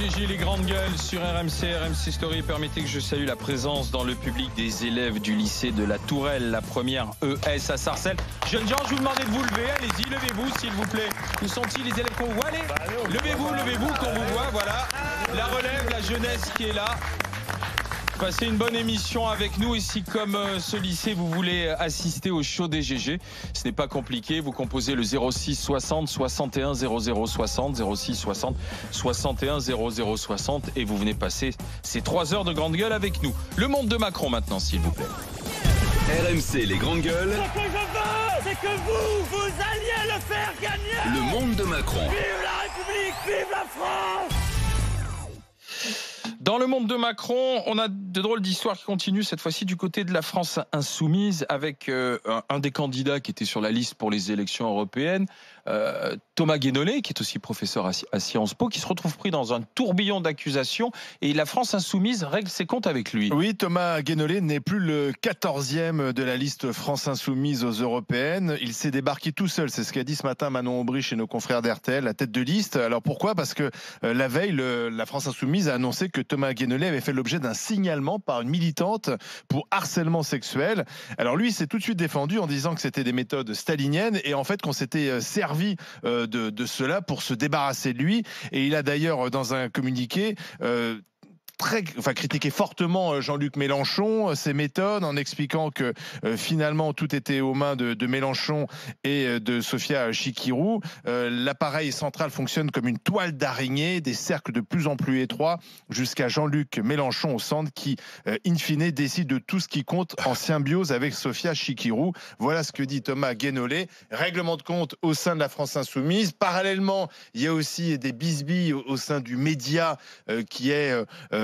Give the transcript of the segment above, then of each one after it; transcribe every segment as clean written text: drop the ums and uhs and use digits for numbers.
GG, les grandes gueules sur RMC Story. Permettez que je salue la présence dans le public des élèves du lycée de la Tourelle, la première ES à Sarcelles. Jeunes gens, je vous demande de vous lever. Allez-y, levez-vous s'il vous plaît. Où sont-ils les élèves qu'on voit? Allez, levez-vous, qu'on vous voit. Voilà, la relève, la jeunesse qui est là. Passez une bonne émission avec nous. Et si, comme ce lycée, vous voulez assister au show des GG, ce n'est pas compliqué. Vous composez le 06 60 61 00 60, 06 60 61 00 60, et vous venez passer ces 3 heures de grande gueule avec nous. Le monde de Macron maintenant, s'il vous plaît. RMC, les grandes gueules. Ce que je veux, c'est que vous alliez le faire gagner. Le monde de Macron. Vive la République, vive la France. Dans le monde de Macron, on a de drôles d'histoires qui continuent, cette fois-ci du côté de la France insoumise, avec un des candidats qui était sur la liste pour les élections européennes, Thomas Guénolé, qui est aussi professeur à Sciences Po, qui se retrouve pris dans un tourbillon d'accusations, et la France insoumise règle ses comptes avec lui. Oui, Thomas Guénolé n'est plus le 14e de la liste France insoumise aux européennes. Il s'est débarqué tout seul, c'est ce qu'a dit ce matin Manon Aubry chez nos confrères d'RTL, la tête de liste. Alors pourquoi ? Parce que la veille, la France insoumise a annoncé que Thomas Guénolé avait fait l'objet d'un signalement par une militante pour harcèlement sexuel. Alors lui, il s'est tout de suite défendu en disant que c'était des méthodes staliniennes et en fait qu'on s'était servi de cela pour se débarrasser de lui. Et il a d'ailleurs, dans un communiqué, critiqué fortement Jean-Luc Mélenchon, ses méthodes, en expliquant que finalement tout était aux mains de Mélenchon et de Sophia Chikirou. L'appareil central fonctionne comme une toile d'araignée, des cercles de plus en plus étroits, jusqu'à Jean-Luc Mélenchon au centre qui, in fine, décide de tout ce qui compte en symbiose avec Sophia Chikirou. Voilà ce que dit Thomas Guénolé. Règlement de compte au sein de la France insoumise. Parallèlement, il y a aussi des bisbilles au sein du média qui est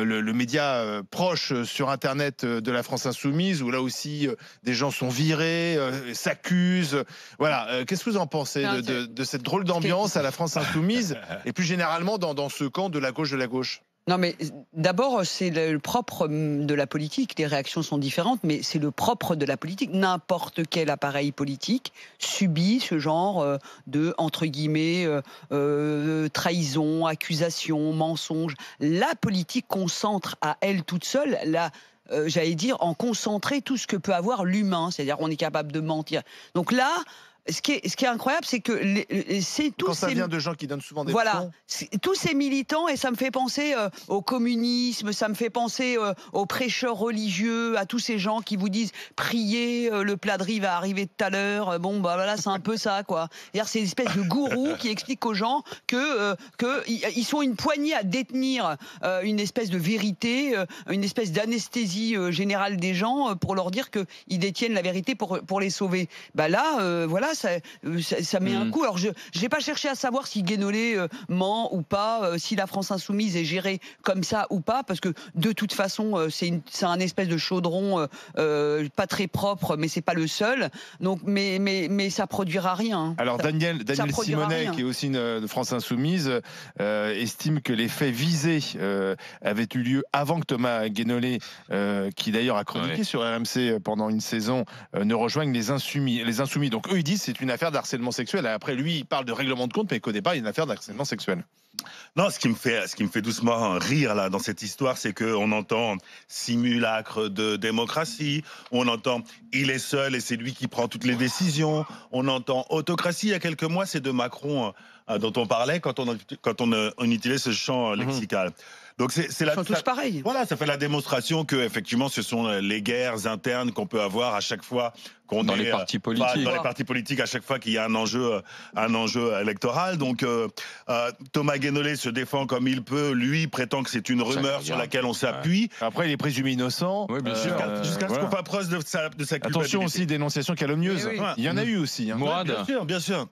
le média proche sur Internet de la France insoumise, où là aussi des gens sont virés, s'accusent. Voilà. Qu'est-ce que vous en pensez de cette drôle d'ambiance à la France insoumise et plus généralement dans ce camp de la gauche de la gauche? Non, mais d'abord, c'est le propre de la politique. Les réactions sont différentes, mais c'est le propre de la politique. N'importe quel appareil politique subit ce genre de, entre guillemets, trahison, accusation, mensonge. La politique concentre à elle toute seule j'allais dire, en concentrer tout ce que peut avoir l'humain. C'est-à-dire qu'on est capable de mentir. Donc là, ce qui est incroyable, c'est que c'est tous quand ça vient de gens qui donnent souvent des voilà, tous ces militants, et ça me fait penser au communisme, ça me fait penser aux prêcheurs religieux, à tous ces gens qui vous disent priez, le plat de riz va arriver tout à l'heure. Bon, bah voilà, c'est un peu ça, quoi. C'est une espèce de gourou qui explique aux gens que ils sont une poignée à détenir une espèce de vérité, une espèce d'anesthésie générale des gens pour leur dire que ils détiennent la vérité pour les sauver. Bah là, voilà. Ça met un coup. Alors je n'ai pas cherché à savoir si Guénolé ment ou pas, si la France insoumise est gérée comme ça ou pas, parce que de toute façon c'est un espèce de chaudron pas très propre, mais c'est pas le seul. Donc mais ça produira rien. Alors Daniel Simonet, qui est aussi une France insoumise, estime que les faits visés avaient eu lieu avant que Thomas Guénolé, qui d'ailleurs a chroniqué sur RMC pendant une saison, ne rejoigne les insoumis. Donc eux ils disent c'est une affaire d'harcèlement sexuel. Après, lui, il parle de règlement de compte, mais qu'au départ, il y a une affaire d'harcèlement sexuel. Non, ce qui me fait doucement rire là dans cette histoire, c'est qu'on entend simulacre de démocratie, on entend il est seul et c'est lui qui prend toutes les décisions, on entend autocratie. Il y a quelques mois, c'est de Macron dont on parlait quand on utilisait ce champ lexical. Donc Ils sont tous pareils. Voilà, ça fait la démonstration que effectivement, ce sont les guerres internes qu'on peut avoir à chaque fois qu'on est dans les partis politiques. Dans les partis politiques, à chaque fois qu'il y a un enjeu électoral. Donc Thomas Guénolé se défend comme il peut. Lui prétend que c'est une rumeur sur laquelle on s'appuie. Après, il est présumé innocent. Oui, bien sûr. Jusqu'à ce qu'on fasse preuve de sa culpabilité. Attention aussi, dénonciation calomnieuse. Oui. Il y en a eu aussi. Mourad, Bien sûr.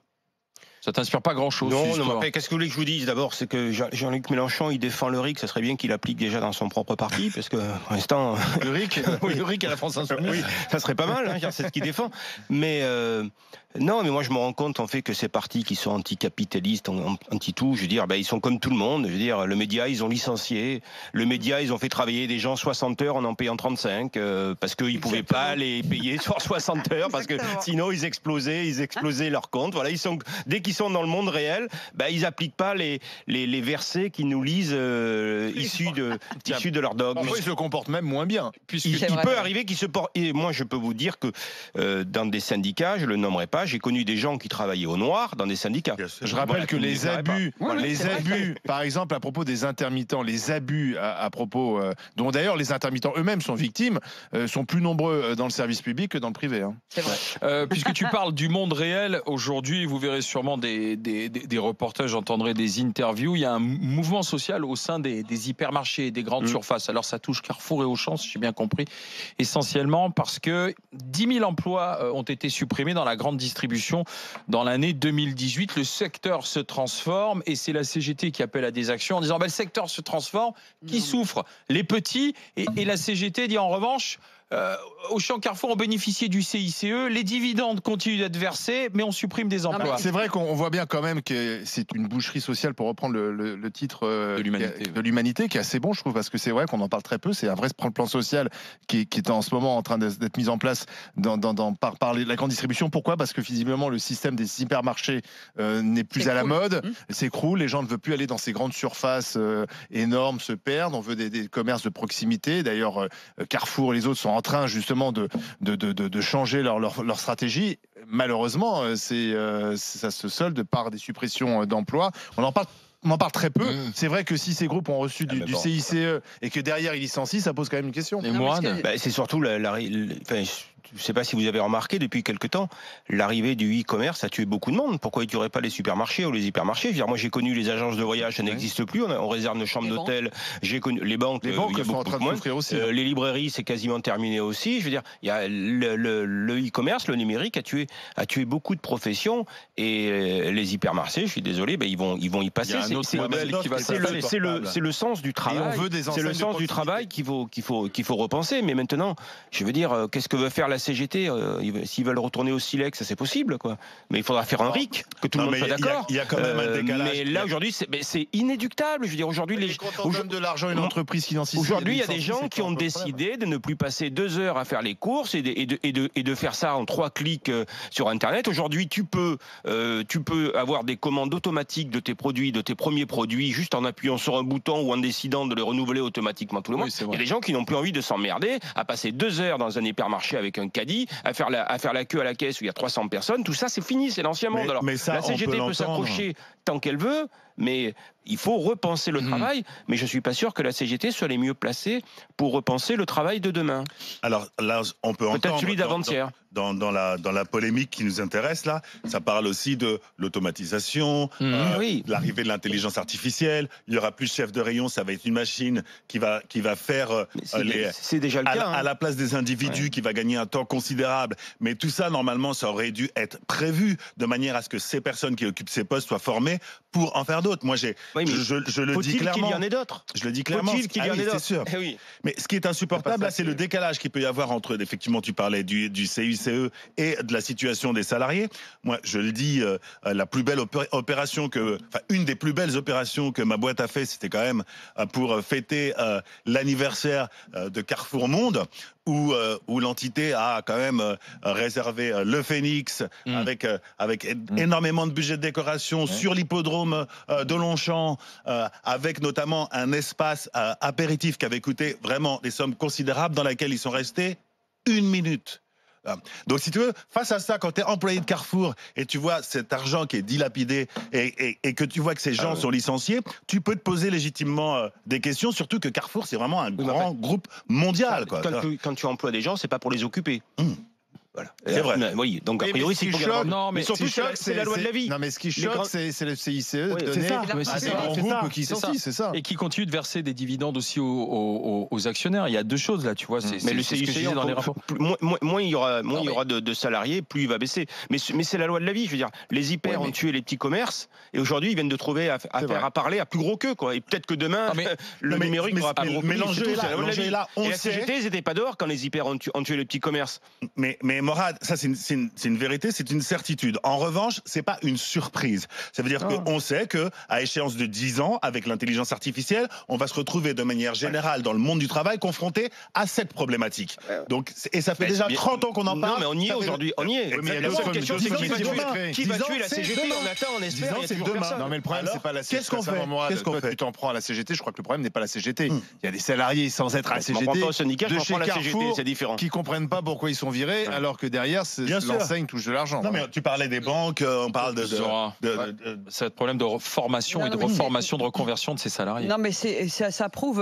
Ça t'inspire pas grand-chose. Non, mais qu'est-ce que vous voulez que je vous dise? D'abord, c'est que Jean-Luc Mélenchon, il défend le RIC, ça serait bien qu'il applique déjà dans son propre parti, parce que pour l'instant... Le RIC à la France insoumise. Oui, ça serait pas mal, c'est ce qu'il défend. Mais non, mais moi je me rends compte en fait que ces partis qui sont anticapitalistes, anti-tout, je veux dire, ils sont comme tout le monde. Je veux dire, le média, ils ont licencié. Le média, ils ont fait travailler des gens 60 heures en payant 35, parce qu'ils pouvaient pas les payer sur 60 heures, parce que sinon ils explosaient leur compte. Voilà, dès qu'ils sont dans le monde réel, ils n'appliquent pas les versets qu'ils nous lisent issus de leur dogme. Parfois, ils se comportent même moins bien. Il peut arriver qu'ils se portent. Et moi, je peux vous dire que dans des syndicats, je le nommerai pas, j'ai connu des gens qui travaillaient au noir dans des syndicats. Je rappelle que les abus, par exemple, à propos des intermittents, les abus à propos, dont d'ailleurs les intermittents eux-mêmes sont victimes, sont plus nombreux dans le service public que dans le privé. Hein. C'est vrai. Puisque tu parles du monde réel, aujourd'hui, vous verrez sûrement des reportages, j'entendrai des interviews. Il y a un mouvement social au sein des hypermarchés, des grandes surfaces. Alors ça touche Carrefour et Auchan, si j'ai bien compris, essentiellement parce que 10 000 emplois ont été supprimés dans la grande distribution dans l'année 2018. Le secteur se transforme et c'est la CGT qui appelle à des actions en disant le secteur se transforme, qui souffre? Les petits. Et la CGT dit en revanche, Auchan, Carrefour ont bénéficié du CICE, les dividendes continuent d'être versés, mais on supprime des emplois. C'est vrai qu'on voit bien quand même que c'est une boucherie sociale, pour reprendre le titre de l'humanité, qui est assez bon, je trouve, parce que c'est vrai qu'on en parle très peu. C'est un vrai plan social qui est en ce moment en train d'être mis en place par la grande distribution. Pourquoi? Parce que visiblement le système des hypermarchés n'est plus à la mode, s'écroule, les gens ne veulent plus aller dans ces grandes surfaces énormes, se perdent, on veut des commerces de proximité. D'ailleurs, Carrefour et les autres sont en train justement de changer leur stratégie. Malheureusement, ça se solde par des suppressions d'emplois. On en parle très peu. C'est vrai que si ces groupes ont reçu du CICE et que derrière ils licencient, ça pose quand même une question. Et moi, c'est surtout je ne sais pas si vous avez remarqué, depuis quelque temps, l'arrivée du e-commerce a tué beaucoup de monde. Pourquoi il n'y aurait pas les supermarchés ou les hypermarchés? Je veux dire, moi, j'ai connu les agences de voyage, ça n'existe plus. On réserve nos chambres d'hôtel. J'ai connu les banques il y a sont en train de souffrir aussi. Les librairies, c'est quasiment terminé aussi. Je veux dire, il y a le e-commerce, le numérique a tué beaucoup de professions et les hypermarchés, je suis désolé, ils vont y passer. Il y a un autre modèle qui va s'installer. C'est le sens du travail. C'est le sens du travail qu'il faut repenser. Mais maintenant, je veux dire, qu'est-ce que veut faire la CGT? S'ils veulent retourner au silex, ça c'est possible, quoi. Mais il faudra faire un RIC, que tout le monde soit d'accord. Il y a quand même un décalage. Mais là aujourd'hui, c'est inéductable. Je veux dire, aujourd'hui, on donne de l'argent à une entreprise qui aujourd'hui, il y a des gens qui ont décidé de ne plus passer 2 heures à faire les courses et de faire ça en 3 clics sur Internet. Aujourd'hui, tu peux avoir des commandes automatiques de tes premiers produits, juste en appuyant sur un bouton ou en décidant de les renouveler automatiquement tous les mois. Il y a des gens qui n'ont plus envie de s'emmerder à passer 2 heures dans un hypermarché avec un caddie, à faire la queue à la caisse où il y a 300 personnes. Tout ça, c'est fini, c'est l'ancien monde. Alors, mais ça, la CGT peut s'accrocher tant qu'elle veut, mais il faut repenser le travail. Mais je ne suis pas sûr que la CGT soit les mieux placée pour repenser le travail de demain. Alors là, on peut entendre peut-être celui d'avant-hier. Dans la polémique qui nous intéresse là, ça parle aussi de l'automatisation, l'arrivée de l'intelligence artificielle. Il y aura plus de chef de rayon, ça va être une machine qui va faire c'est déjà le cas, à la place des individus, qui va gagner un temps considérable. Mais tout ça, normalement, ça aurait dû être prévu de manière à ce que ces personnes qui occupent ces postes soient formées pour en faire d'autres. Moi, je le dis clairement. Faut-il qu'il y en ait d'autres? Je le dis clairement. Faut-il qu'il y en ait d'autres? C'est sûr. Mais ce qui est insupportable, là, c'est le décalage qu'il peut y avoir entre, effectivement, tu parlais du CICE et de la situation des salariés. Moi, je le dis, la plus belle opération une des plus belles opérations que ma boîte a fait, c'était quand même pour fêter l'anniversaire de Carrefour Monde, où l'entité a quand même réservé le Phénix avec énormément de budget de décoration sur l'hippodrome de Longchamp, avec notamment un espace apéritif qui avait coûté vraiment des sommes considérables, dans laquelle ils sont restés 1 minute. Donc si tu veux, face à ça, quand tu es employé de Carrefour et tu vois cet argent qui est dilapidé et que tu vois que ces gens sont licenciés, tu peux te poser légitimement des questions, surtout que Carrefour, c'est vraiment un grand groupe mondial. Quand tu emploies des gens, c'est pas pour les occuper. Voilà. C'est vrai. Oui, donc a priori, c'est pour non, mais surtout, c'est la loi de la vie. Non, mais ce qui choque, c'est le CICE donné à des grands groupes qui licencient, c'est ça. Et qui continue de verser des dividendes aussi aux actionnaires. Il y a 2 choses là, tu vois. Mais le CICE, dans les rapports. Moins il y aura de salariés, plus il va baisser. Mais c'est la loi de la vie. Je veux dire, les hyper ont tué les petits commerces et aujourd'hui, ils viennent de trouver à parler à plus gros qu'eux, quoi. Et peut-être que demain, le numérique n'aura pas de gros. Mais l'enjeu est là. Et la CGT, ils n'étaient pas dehors quand les hyper ont tué les petits commerces. Mais Morad, ça c'est une vérité, c'est une certitude. En revanche, c'est pas une surprise. Ça veut dire qu'on sait que à échéance de 10 ans, avec l'intelligence artificielle, on va se retrouver de manière générale dans le monde du travail confronté à cette problématique. Donc, et ça fait déjà 30 ans qu'on en parle. Non, mais on y est aujourd'hui. On y est. Oui, mais la seule question, c'est qui va tuer la c'est CGT. demain. On attend, on espère. Il y a c'est toujours demain. personne. Non, mais le problème, c'est pas la CGT. Qu'est-ce qu'on fait? Qu'est-ce qu'on fait? Tu t'en prends à la CGT, je crois que le problème n'est pas la CGT. Il y a des salariés sans être à la Je m'en CGT, prends pas au syndicat, je de m'en chez prends à la CGT, Carrefour, c'est différent. qui comprennent pas pourquoi ils sont virés, alors que derrière, Bien sûr. l'enseigne touche de l'argent. Non, mais tu parlais des banques, on parle C'est le problème de formation et de reformation, de reconversion de ces salariés. Non, mais ça prouve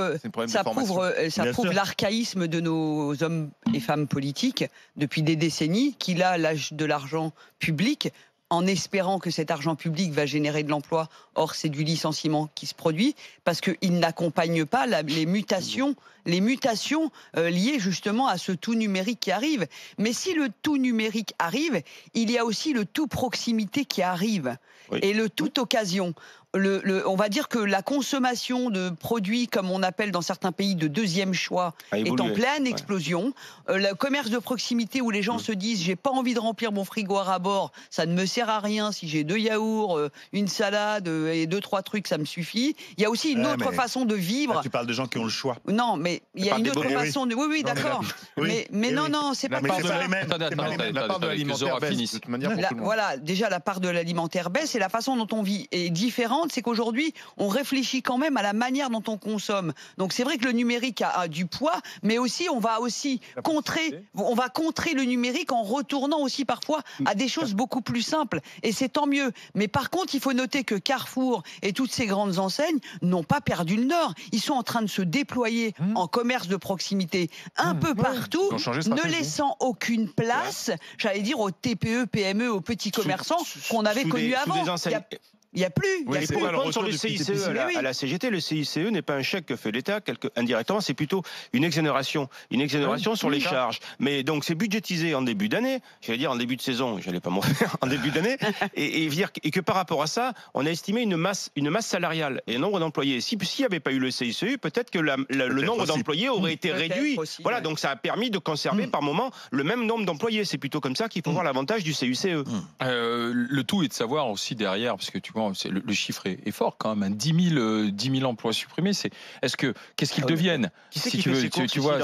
l'archaïsme de nos hommes et femmes politiques depuis des décennies, qui là lâchent de l'argent public en espérant que cet argent public va générer de l'emploi. Or, c'est du licenciement qui se produit parce qu'ils n'accompagnent pas les mutations liées justement à ce tout numérique qui arrive. Mais si le tout numérique arrive, il y a aussi le tout proximité qui arrive et le tout occasion. On va dire que la consommation de produits, comme on appelle dans certains pays de deuxième choix, est en pleine explosion. Le commerce de proximité où les gens se disent j'ai pas envie de remplir mon frigo à bord, ça ne me sert à rien si j'ai 2 yaourts, une salade et 2-3 trucs, ça me suffit. Il y a aussi une autre façon de vivre. Là, tu parles de gens qui ont le choix. Non, mais il y a une autre façon de. Oui, d'accord. Mais non, c'est pas ça. La part de l'alimentaire baisse, de toute manière, pour tout le monde. Voilà, déjà la part de l'alimentaire baisse et la façon dont on vit est différente. C'est qu'aujourd'hui, on réfléchit quand même à la manière dont on consomme. Donc c'est vrai que le numérique a du poids, mais aussi on va contrer le numérique en retournant aussi parfois à des choses beaucoup plus simples. Et c'est tant mieux. Mais par contre, il faut noter que Carrefour et toutes ces grandes enseignes n'ont pas perdu le nord. Ils sont en train de se déployer en commerce de proximité un peu partout, ne laissant aucune place, j'allais dire, aux TPE, PME, aux petits commerçants qu'on avait connus avant. Il n'y a plus. Pour répondre sur le CICE à la CGT, le CICE n'est pas un chèque que fait l'État, indirectement, c'est plutôt une exonération. Une exonération sur les charges. Mais donc c'est budgétisé en début d'année, j'allais dire en début de saison, j'allais pas m'en faire, en début d'année, et que par rapport à ça, on a estimé une masse salariale et un nombre d'employés. S'il n'y avait pas eu le CICE, peut-être que le nombre d'employés aurait été réduit. Voilà, donc ça a permis de conserver par moment le même nombre d'employés. C'est plutôt comme ça qu'il faut voir l'avantage du CICE. Le tout est de savoir aussi derrière, parce que tu vois, le chiffre est fort quand même, 10 000 emplois supprimés. Qu'est-ce qu'ils deviennent? Si tu veux, tu vois,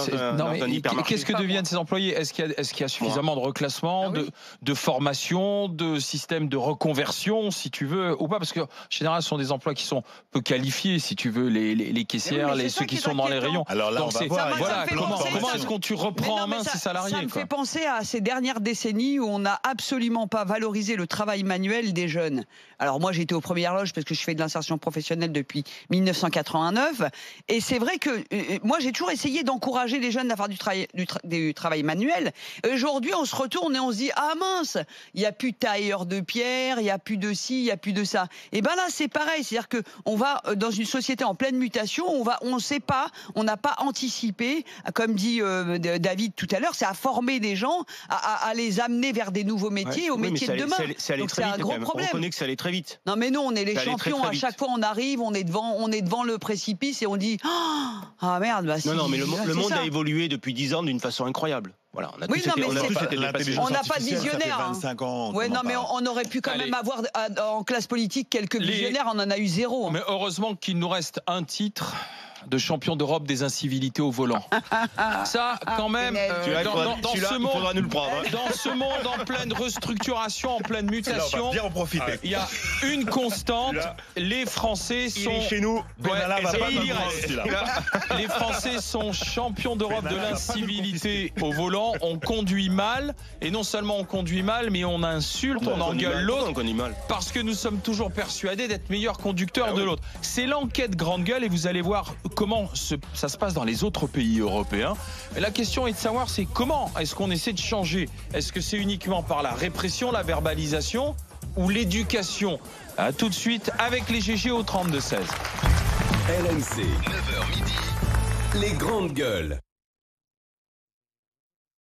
qu'est-ce que deviennent ces employés? Est-ce qu'il y a suffisamment de reclassement, de formation, de système de reconversion, si tu veux, ou pas? Parce que en général, ce sont des emplois qui sont peu qualifiés, si tu veux, les caissières, ceux qui sont dans les rayons. Alors là, on va voir. Voilà, comment est-ce que tu reprends en main ces salariés? Ça me fait penser à ces dernières décennies où on n'a absolument pas valorisé le travail manuel des jeunes. Alors moi, j'étais aux premières loges parce que je fais de l'insertion professionnelle depuis 1989. Et c'est vrai que moi, j'ai toujours essayé d'encourager les jeunes à faire du travail manuel. Aujourd'hui, on se retourne et on se dit, ah mince, il n'y a plus de tailleur de pierre, il n'y a plus de ci, il n'y a plus de ça. Et ben là, c'est pareil. C'est-à-dire qu'on va dans une société en pleine mutation, on ne sait pas, on n'a pas anticipé, comme dit David tout à l'heure, c'est à former des gens, à les amener vers des nouveaux métiers, aux métiers de demain. Donc c'est un gros problème. On reconnaît que ça allait très vite. Non mais nous, on est les champions. À chaque fois, on arrive, on est devant le précipice et on dit ah merde. Bah, non, mais le monde a évolué depuis 10 ans d'une façon incroyable. Voilà, on a tous été on n'a pas de visionnaire. 25 ans. Ouais, non, mais on aurait pu quand même avoir en classe politique quelques visionnaires. On en a eu zéro. Mais heureusement qu'il nous reste un titre de champion d'Europe des incivilités au volant. Ça, quand même, dans ce monde en pleine restructuration, en pleine mutation, on va bien en profiter. Il y a une constante, les Français sont... Il est chez nous, les Français sont champions d'Europe de l'incivilité au volant. On conduit mal, et non seulement on conduit mal, mais on insulte, on engueule l'autre, parce que nous sommes toujours persuadés d'être meilleurs conducteurs de l'autre. C'est l'enquête grande gueule, et vous allez voir comment ça se passe dans les autres pays européens. Mais la question est de savoir, c'est comment est-ce qu'on essaie de changer? Est-ce que c'est uniquement par la répression, la verbalisation ou l'éducation? À tout de suite avec les GG au 32-16. RMC, 9h midi, les grandes gueules.